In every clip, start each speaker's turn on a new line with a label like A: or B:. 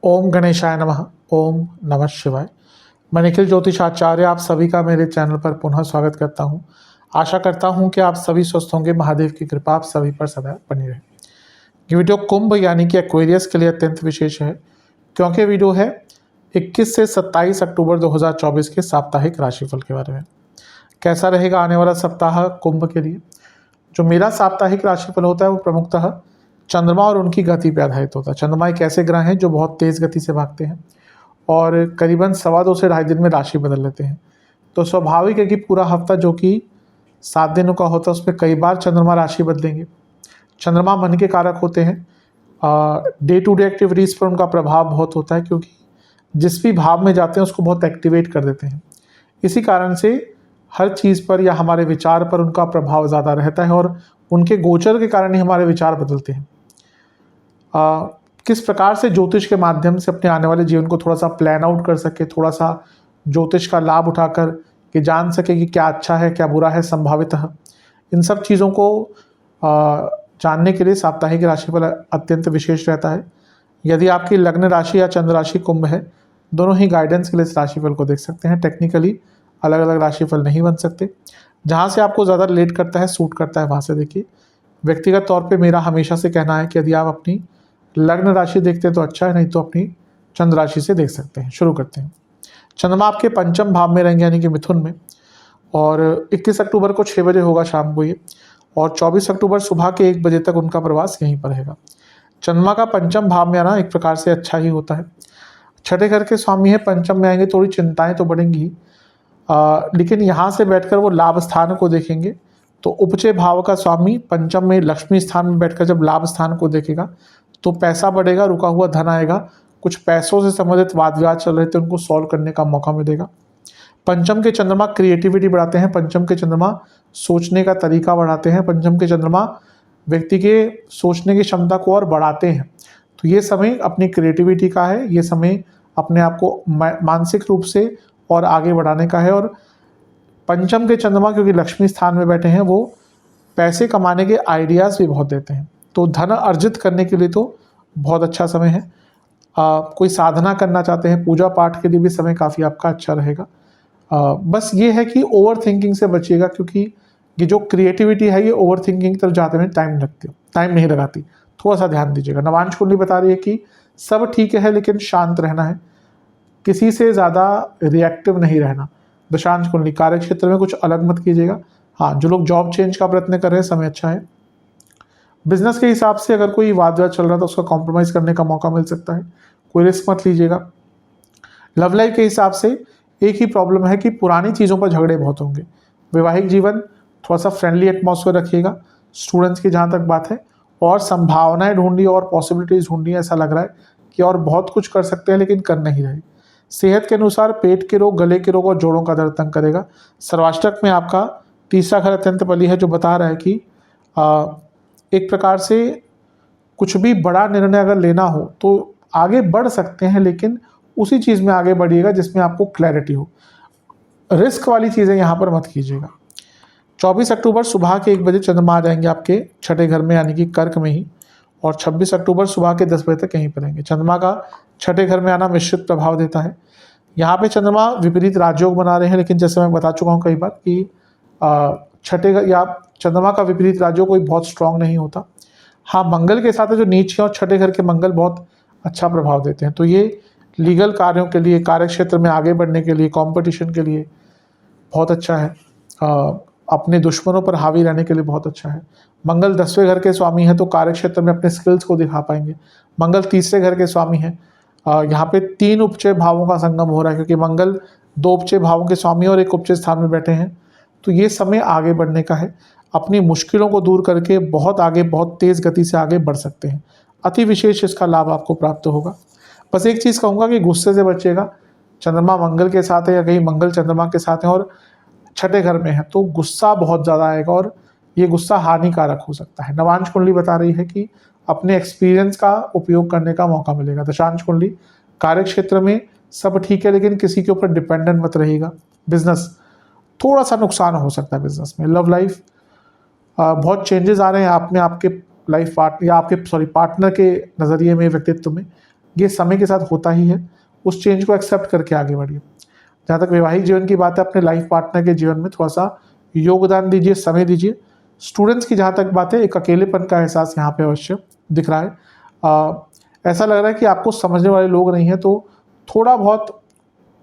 A: ओम गणेशाय नमः। ओम नमः शिवाय। मैं निखिल ज्योतिष आचार्य आप सभी का मेरे चैनल पर पुनः स्वागत करता हूं। आशा करता हूं कि आप सभी स्वस्थ होंगे। महादेव की कृपा आप सभी पर सदा बनी रहे। ये वीडियो कुंभ यानी कि एक्वेरियस के लिए अत्यंत विशेष है, क्योंकि वीडियो है 21 से 27 अक्टूबर 2024 के साप्ताहिक राशिफल के बारे में। कैसा रहेगा आने वाला सप्ताह कुंभ के लिए। जो मेरा साप्ताहिक राशिफल होता है वो प्रमुखतः चंद्रमा और उनकी गति पर आधारित होता है। चंद्रमा एक ऐसे ग्रह हैं जो बहुत तेज़ गति से भागते हैं और करीबन 2.25 से 2.5 दिन में राशि बदल लेते हैं। तो स्वाभाविक है कि पूरा हफ्ता जो कि 7 दिनों का होता है उसमें कई बार चंद्रमा राशि बदलेंगे। चंद्रमा मन के कारक होते हैं। डे टू डे एक्टिविटीज़ पर उनका प्रभाव बहुत होता है, क्योंकि जिस भी भाव में जाते हैं उसको बहुत एक्टिवेट कर देते हैं। इसी कारण से हर चीज़ पर या हमारे विचार पर उनका प्रभाव ज़्यादा रहता है और उनके गोचर के कारण ही हमारे विचार बदलते हैं। किस प्रकार से ज्योतिष के माध्यम से अपने आने वाले जीवन को थोड़ा सा प्लान आउट कर सके, थोड़ा सा ज्योतिष का लाभ उठाकर कि जान सके कि क्या अच्छा है क्या बुरा है संभावितः, इन सब चीज़ों को जानने के लिए साप्ताहिक राशिफल अत्यंत विशेष रहता है। यदि आपकी लग्न राशि या चंद्र राशि कुंभ है, दोनों ही गाइडेंस के लिए इस राशिफल को देख सकते हैं। टेक्निकली अलग अलग राशिफल नहीं बन सकते। जहाँ से आपको ज़्यादा रिलेट करता है, सूट करता है, वहाँ से देखिए। व्यक्तिगत तौर पे मेरा हमेशा से कहना है कि यदि आप अपनी लग्न राशि देखते हैं तो अच्छा है, नहीं तो अपनी चंद्र राशि से देख सकते हैं। शुरू करते हैं। चंद्रमा आपके पंचम भाव में रहेंगे यानी कि मिथुन में, और 21 अक्टूबर को 6 बजे होगा शाम को ये, और 24 अक्टूबर सुबह के 1 बजे तक उनका प्रवास यहीं पर रहेगा। चंद्रमा का पंचम भाव में आना एक प्रकार से अच्छा ही होता है। छठे घर के स्वामी है, पंचम में आएंगे, थोड़ी चिंताएं तो बढ़ेंगी, लेकिन यहाँ से बैठकर वो लाभ स्थान को देखेंगे। तो उपचय भाव का स्वामी पंचम में लक्ष्मी स्थान में बैठकर जब लाभ स्थान को देखेगा तो पैसा बढ़ेगा, रुका हुआ धन आएगा, कुछ पैसों से संबंधित वाद विवाद चल रहे थे उनको सॉल्व करने का मौका मिलेगा। पंचम के चंद्रमा क्रिएटिविटी बढ़ाते हैं, पंचम के चंद्रमा सोचने का तरीका बढ़ाते हैं, पंचम के चंद्रमा व्यक्ति के सोचने की क्षमता को और बढ़ाते हैं। तो ये समय अपनी क्रिएटिविटी का है, ये समय अपने आप को मानसिक रूप से और आगे बढ़ाने का है। और पंचम के चंद्रमा क्योंकि लक्ष्मी स्थान में बैठे हैं, वो पैसे कमाने के आइडियाज़ भी बहुत देते हैं। तो धन अर्जित करने के लिए तो बहुत अच्छा समय है। कोई साधना करना चाहते हैं, पूजा पाठ के लिए भी समय काफ़ी आपका अच्छा रहेगा। बस ये है कि ओवर थिंकिंग से बचिएगा, क्योंकि ये जो क्रिएटिविटी है ये ओवर थिंकिंग तरफ जाते में टाइम नहीं लगाती। थोड़ा सा ध्यान दीजिएगा। नवांश कुंडली बता रही है कि सब ठीक है लेकिन शांत रहना है, किसी से ज़्यादा रिएक्टिव नहीं रहना। दशांश कुंडली कार्य क्षेत्र में कुछ अलग मत कीजिएगा। हाँ, जो लोग जॉब चेंज का प्रयत्न कर रहे हैं समय अच्छा है। बिजनेस के हिसाब से अगर कोई वाद विवाद चल रहा है तो उसका कॉम्प्रोमाइज़ करने का मौका मिल सकता है, कोई रिस्क मत लीजिएगा। लव लाइफ के हिसाब से एक ही प्रॉब्लम है कि पुरानी चीज़ों पर झगड़े बहुत होंगे। वैवाहिक जीवन थोड़ा सा फ्रेंडली एटमॉस्फेयर रखिएगा। स्टूडेंट्स की जहाँ तक बात है, और संभावनाएं ढूंढी और पॉसिबिलिटीज़ ढूंढी, ऐसा लग रहा है कि और बहुत कुछ कर सकते हैं लेकिन कर नहीं रहे। सेहत के अनुसार पेट के रोग, गले के रोग और जोड़ों का दर्द तंग करेगा। सर्वाष्टक में आपका तीसरा घर अत्यंत बली है, जो बता रहा है कि एक प्रकार से कुछ भी बड़ा निर्णय अगर लेना हो तो आगे बढ़ सकते हैं, लेकिन उसी चीज़ में आगे बढ़िएगा जिसमें आपको क्लैरिटी हो। रिस्क वाली चीज़ें यहाँ पर मत कीजिएगा। 24 अक्टूबर सुबह के 1 बजे चंद्रमा आ जाएंगे आपके छठे घर में यानी कि कर्क में ही, और 26 अक्टूबर सुबह के 10 बजे तक यहीं पर रहेंगे। चंद्रमा का छठे घर में आना मिश्रित प्रभाव देता है। यहाँ पे चंद्रमा विपरीत राजयोग बना रहे हैं, लेकिन जैसे मैं बता चुका हूँ कई बार कि छठे घर या चंद्रमा का विपरीत राजयोग कोई बहुत स्ट्रांग नहीं होता। हाँ, मंगल के साथ है जो नीच है, और छठे घर के मंगल बहुत अच्छा प्रभाव देते हैं। तो ये लीगल कार्यों के लिए, कार्य क्षेत्र में आगे बढ़ने के लिए, कंपटीशन के लिए बहुत अच्छा है। अपने दुश्मनों पर हावी रहने के लिए बहुत अच्छा है। मंगल 10वें घर के स्वामी है, तो कार्य क्षेत्र में अपने स्किल्स को दिखा पाएंगे। मंगल तीसरे घर के स्वामी हैं। यहाँ पे 3 उपचय भावों का संगम हो रहा है, क्योंकि मंगल 2 उपचय भावों के स्वामी और एक उपचय स्थान में बैठे हैं। तो ये समय आगे बढ़ने का है। अपनी मुश्किलों को दूर करके बहुत आगे, बहुत तेज़ गति से आगे बढ़ सकते हैं। अति विशेष इसका लाभ आपको प्राप्त होगा। बस एक चीज़ कहूँगा कि गुस्से से बचिएगा। चंद्रमा मंगल के साथ है या कहीं मंगल चंद्रमा के साथ है और छठे घर में है, तो गुस्सा बहुत ज़्यादा आएगा और ये गुस्सा हानिकारक हो सकता है। नवांश कुंडली बता रही है कि अपने एक्सपीरियंस का उपयोग करने का मौका मिलेगा। दशांश कुंडली कार्य क्षेत्र में सब ठीक है, लेकिन किसी के ऊपर डिपेंडेंट मत रहिएगा। बिजनेस थोड़ा सा नुकसान हो सकता है बिजनेस में। लव लाइफ बहुत चेंजेस आ रहे हैं आप में, आपके लाइफ पार्टनर या आपके पार्टनर के नज़रिए में, व्यक्तित्व में, ये समय के साथ होता ही है। उस चेंज को एक्सेप्ट करके आगे बढ़िए। जहाँ तक वैवाहिक जीवन की बात है, अपने लाइफ पार्टनर के जीवन में थोड़ा सा योगदान दीजिए, समय दीजिए। स्टूडेंट्स की जहाँ तक बात है, एक अकेलेपन का एहसास यहाँ पे अवश्य दिख रहा है। ऐसा लग रहा है कि आपको समझने वाले लोग नहीं हैं, तो थोड़ा बहुत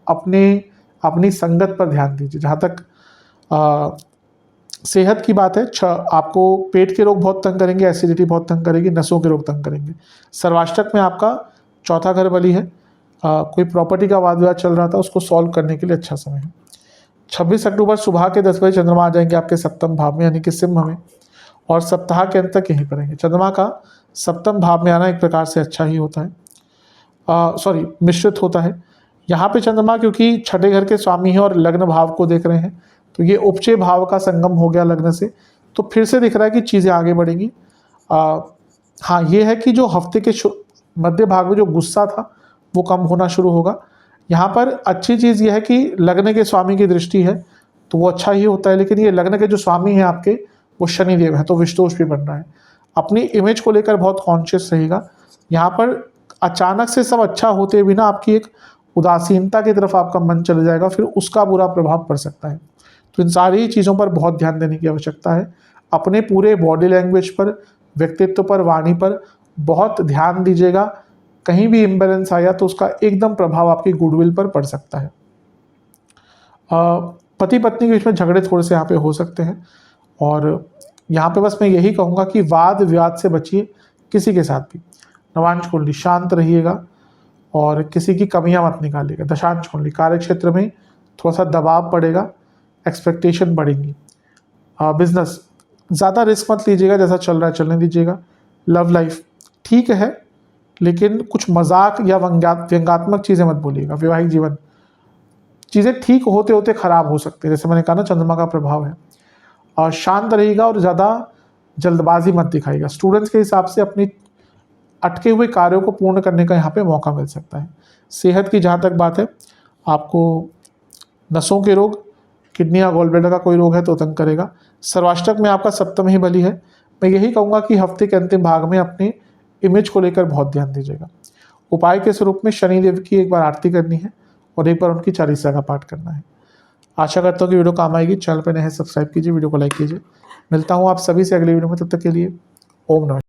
A: अपनी संगत पर ध्यान दीजिए। जहाँ तक सेहत की बात है, आपको पेट के रोग बहुत तंग करेंगे, एसिडिटी बहुत तंग करेगी, नसों के रोग तंग करेंगे। सर्वाष्टक में आपका चौथा घर बली है। कोई प्रॉपर्टी का वाद विवाद चल रहा था, उसको सॉल्व करने के लिए अच्छा समय है। 26 अक्टूबर सुबह के 10 बजे चंद्रमा आ जाएंगे आपके सप्तम भाव में, यानी कि सिंह में, और सप्ताह के अंत तक यहीं पर रहेंगे। चंद्रमा का सप्तम भाव में आना एक प्रकार से अच्छा ही होता है, मिश्रित होता है। यहाँ पे चंद्रमा क्योंकि छठे घर के स्वामी है और लग्न भाव को देख रहे हैं, तो ये उपचय भाव का संगम हो गया लग्न से, तो फिर से दिख रहा है कि चीज़ें आगे बढ़ेंगी। हाँ, ये है कि जो हफ्ते के मध्य भाग में जो गुस्सा था वो कम होना शुरू होगा। यहाँ पर अच्छी चीज़ यह है कि लग्न के स्वामी की दृष्टि है, तो वो अच्छा ही होता है। लेकिन ये लग्न के जो स्वामी हैं आपके, वो शनिदेव है, तो विषदोष भी बन रहा है। अपनी इमेज को लेकर बहुत कॉन्शियस रहेगा। यहाँ पर अचानक से सब अच्छा होते बिना आपकी एक उदासीनता की तरफ आपका मन चले जाएगा, फिर उसका बुरा प्रभाव पड़ सकता है। तो इन सारी चीज़ों पर बहुत ध्यान देने की आवश्यकता है। अपने पूरे बॉडी लैंग्वेज पर, व्यक्तित्व पर, वाणी पर बहुत ध्यान दीजिएगा। कहीं भी इम्बैलेंस आया तो उसका एकदम प्रभाव आपकी गुडविल पर पड़ सकता है। पति पत्नी के बीच में झगड़े थोड़े से यहाँ पे हो सकते हैं, और यहाँ पे बस मैं यही कहूँगा कि वाद विवाद से बचिए किसी के साथ भी। नवांश कुंडली, शांत रहिएगा और किसी की कमियां मत निकालिएगा। दशांश कुंडली, कार्य क्षेत्र में थोड़ा सा दबाव पड़ेगा, एक्सपेक्टेशन बढ़ेंगी। बिजनेस, ज़्यादा रिस्क मत लीजिएगा, जैसा चल रहा है चलने दीजिएगा। लव लाइफ ठीक है, लेकिन कुछ मजाक या व्यंग्यात्मक चीज़ें मत बोलिएगा। वैवाहिक जीवन, चीज़ें ठीक होते होते ख़राब हो सकते हैं, जैसे मैंने कहा ना, चंद्रमा का प्रभाव है। और शांत रहिएगा और ज़्यादा जल्दबाजी मत दिखाइएगा। स्टूडेंट्स के हिसाब से अपनी अटके हुए कार्यों को पूर्ण करने का यहाँ पे मौका मिल सकता है। सेहत की जहाँ तक बात है, आपको नसों के रोग, किडनी या गॉल ब्लैडर का कोई रोग है तो तंग करेगा। सर्वाष्टक में आपका सप्तम ही बली है। मैं यही कहूँगा कि हफ्ते के अंतिम भाग में अपने इमेज को लेकर बहुत ध्यान दीजिएगा। उपाय के स्वरूप में शनिदेव की एक बार आरती करनी है और एक बार उनकी चालीसा का पाठ करना है। आशा करता हूँ कि वीडियो काम आएगी। चैनल पर नए हैं, सब्सक्राइब कीजिए, वीडियो को लाइक कीजिए। मिलता हूँ आप सभी से अगली वीडियो में, तब तक के लिए ओम नमः।